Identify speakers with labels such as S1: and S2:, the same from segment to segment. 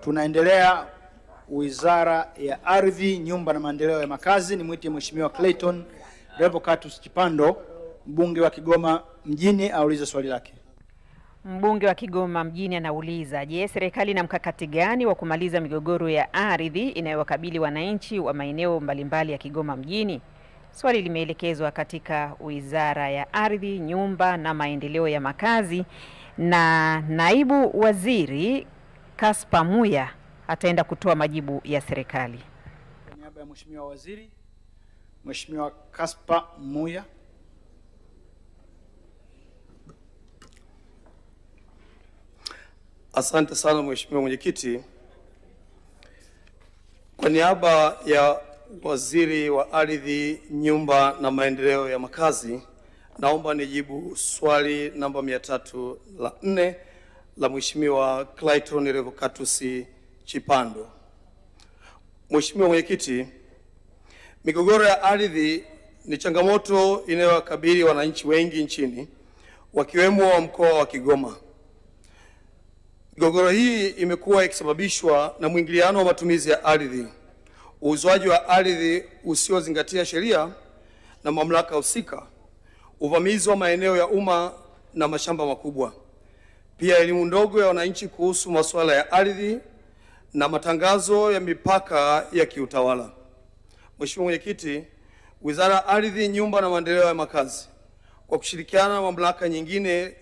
S1: Tunaendelea Wizara ya Ardhi, Nyumba na Maendeleo ya Makazi. Nimwite Mheshimiwa Clayton Revocatus Chipando, mbunge wa Kigoma Mjini, aulize swali lake.
S2: Mbunge wa Kigoma Mjini anauliza, je, serikali ina mkakati gani wa kumaliza migogoro ya ardhi inayowakabili wananchi wa maeneo mbalimbali ya Kigoma Mjini? Swali limeelekezwa katika Wizara ya Ardhi, Nyumba na Maendeleo ya Makazi, na Naibu Waziri Kaspa Muya ataenda kutoa majibu ya serikali.
S1: Kwa niaba ya Mheshimiwa Waziri, Mheshimiwa Kaspa Muya.
S3: Asante sana Mheshimiwa Mwenyekiti. Kwa niaba ya Waziri wa Ardhi, Nyumba na Maendeleo ya Makazi, naomba nijibu swali namba 304 la Mheshimiwa Clayton Revocatus Chipando. Mheshimiwa Mwenyekiti, migogoro ya ardhi ni changamoto inayowakabili wananchi wengi nchini, wakiwemo wa mkoa wa Kigoma. Migogoro hii imekuwa ikisababishwa na mwingiliano wa matumizi ya ardhi, uuzwaji wa ardhi usiozingatia sheria na mamlaka husika, uvamizi wa maeneo ya umma na mashamba makubwa, pia elimu ndogo ya wananchi kuhusu masuala ya ardhi na matangazo ya mipaka ya kiutawala. Mheshimiwa Mwenyekiti, Wizara ya Ardhi, Nyumba na Maendeleo ya Makazi kwa kushirikiana na mamlaka nyingine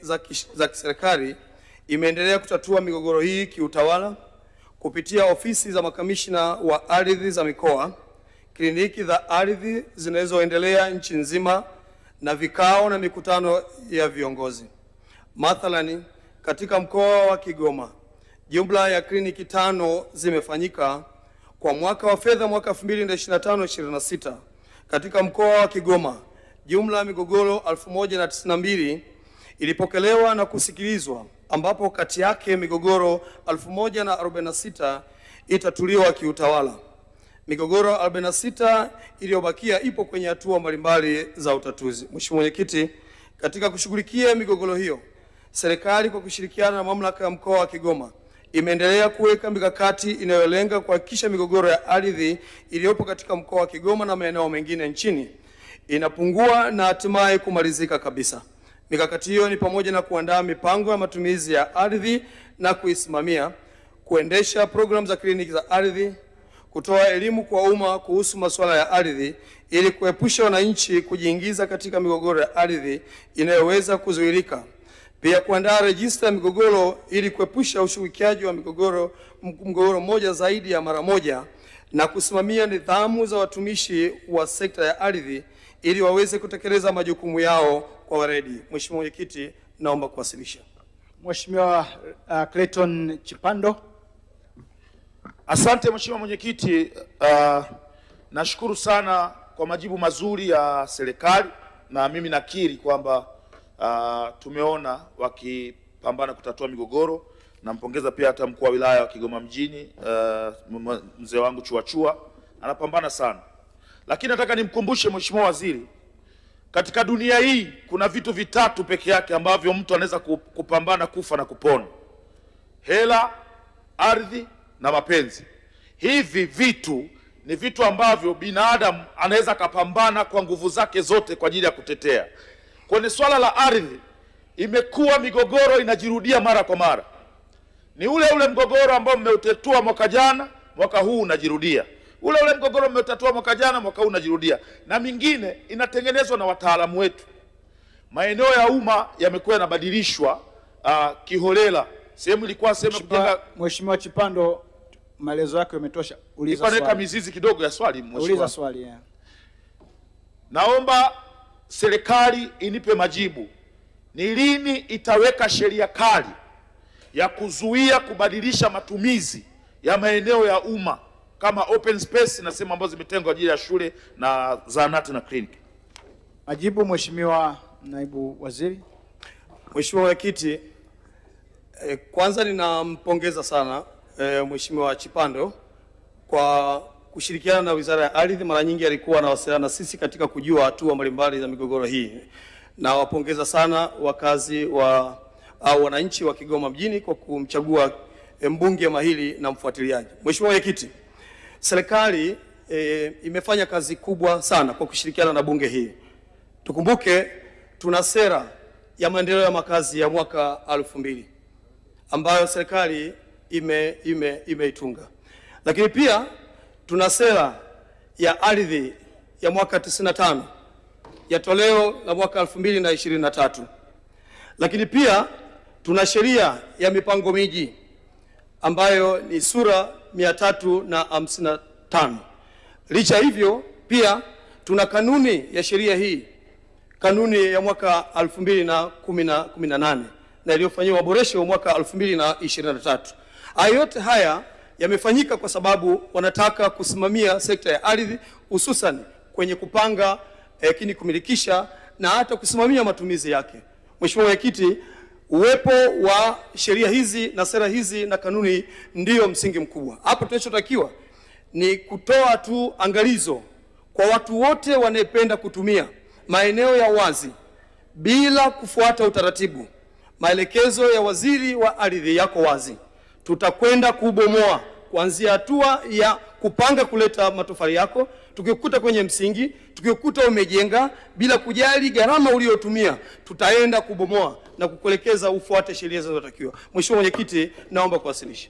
S3: za kiserikali imeendelea kutatua migogoro hii kiutawala kupitia ofisi za makamishna wa ardhi za mikoa, kliniki za ardhi zinazoendelea nchi nzima na vikao na mikutano ya viongozi. Mathalani, katika mkoa wa Kigoma, jumla ya kliniki 5 zimefanyika kwa mwaka wa fedha mwaka 2025/26. Katika mkoa wa Kigoma, jumla ya migogoro 1092 ilipokelewa na kusikilizwa, ambapo kati yake migogoro 1046 itatuliwa kiutawala. Migogoro 46 iliyobakia ipo kwenye hatua mbalimbali za utatuzi. Mheshimiwa Mwenyekiti, katika kushughulikia migogoro hiyo, serikali kwa kushirikiana na mamlaka ya mkoa wa Kigoma imeendelea kuweka mikakati inayolenga kuhakikisha migogoro ya ardhi iliyopo katika mkoa wa Kigoma na maeneo mengine nchini inapungua na hatimaye kumalizika kabisa. Mikakati hiyo ni pamoja na kuandaa mipango ya matumizi ya ardhi na kuisimamia, kuendesha programu za kliniki za ardhi, kutoa elimu kwa umma kuhusu masuala ya ardhi ili kuepusha wananchi kujiingiza katika migogoro ya ardhi inayoweza kuzuilika, pia kuandaa rejista ya migogoro ili kuepusha ushirikiaji wa migogoro moja zaidi ya mara moja, na kusimamia nidhamu za watumishi wa sekta ya ardhi ili waweze kutekeleza majukumu yao kwa weledi. Mheshimiwa Mwenyekiti, naomba kuwasilisha.
S1: Mheshimiwa Clayton Chipando.
S4: Asante Mheshimiwa Mwenyekiti, nashukuru sana kwa majibu mazuri ya serikali, na mimi nakiri kwamba tumeona wakipambana kutatua migogoro. Nampongeza pia hata mkuu wa wilaya wa Kigoma Mjini, mzee wangu Chuachua, anapambana sana. Lakini nataka nimkumbushe Mheshimiwa Waziri, katika dunia hii kuna vitu vitatu peke yake ambavyo mtu anaweza kupambana kufa na kupona: hela, ardhi na mapenzi. Hivi vitu ni vitu ambavyo binadamu anaweza kupambana kwa nguvu zake zote kwa ajili ya kutetea. Kwenye swala la ardhi, imekuwa migogoro inajirudia mara kwa mara. Ni ule mgogoro ambao mmeutatua mwaka jana, mwaka huu unajirudia. Ule mgogoro mmeutatua mwaka jana, mwaka huu unajirudia. Na mingine inatengenezwa na wataalamu wetu. Maeneo ya umma yamekuwa yanabadilishwa kiholela. Sehemu ilikuwa sehemu kujenga.
S1: Mheshimiwa Chipando, maelezo yako yametosha. Uliza swali.
S4: Nipeleka mizizi kidogo ya swali Mheshimiwa.
S1: Uliza swali ya.
S4: Naomba serikali inipe majibu. Ni lini itaweka sheria kali ya kuzuia kubadilisha matumizi ya maeneo ya umma kama open space na sehemu ambazo zimetengwa ajili ya shule na zahanati na kliniki?
S1: Majibu Mheshimiwa Naibu Waziri.
S3: Mheshimiwa Mwenyekiti, kwanza ninampongeza sana Mheshimiwa Chipando kwa kushirikiana na Wizara ya Ardhi. Mara nyingi alikuwa anawasiliana na sisi katika kujua hatua mbalimbali za migogoro hii. Na wapongeza sana wakazi au wananchi wa Kigoma Mjini kwa kumchagua mbunge mahiri na mfuatiliaji. Mheshimiwa Mwenyekiti, serikali imefanya kazi kubwa sana kwa kushirikiana na bunge hii. Tukumbuke tuna sera ya maendeleo ya makazi ya mwaka 2000 ambayo serikali imeitunga. Lakini pia tuna sera ya ardhi ya mwaka 95 ya toleo la mwaka 2023. Lakini pia tuna sheria ya mipango miji ambayo ni sura 355. Licha hivyo pia tuna kanuni ya sheria hii, kanuni ya mwaka 2018 na iliyofanyiwa maboresho mwaka 2023. Yote haya yamefanyika kwa sababu wanataka kusimamia sekta ya ardhi, hususan kwenye kupanga, lakini kumilikisha na hata kusimamia matumizi yake. Mheshimiwa Mwenyekiti, uwepo wa sheria hizi na sera hizi na kanuni ndiyo msingi mkubwa. Hapo tunachotakiwa ni kutoa tu angalizo kwa watu wote wanayependa kutumia maeneo ya wazi bila kufuata utaratibu. Maelekezo ya waziri wa ardhi yako wazi. Tutakwenda kubomoa kuanzia hatua ya kupanga kuleta matofali yako, tukikuta kwenye msingi, tukikuta umejenga bila kujali gharama uliyotumia, tutaenda kubomoa na kukuelekeza ufuate sheria zinazotakiwa. Mheshimiwa Mwenyekiti, naomba kuwasilisha.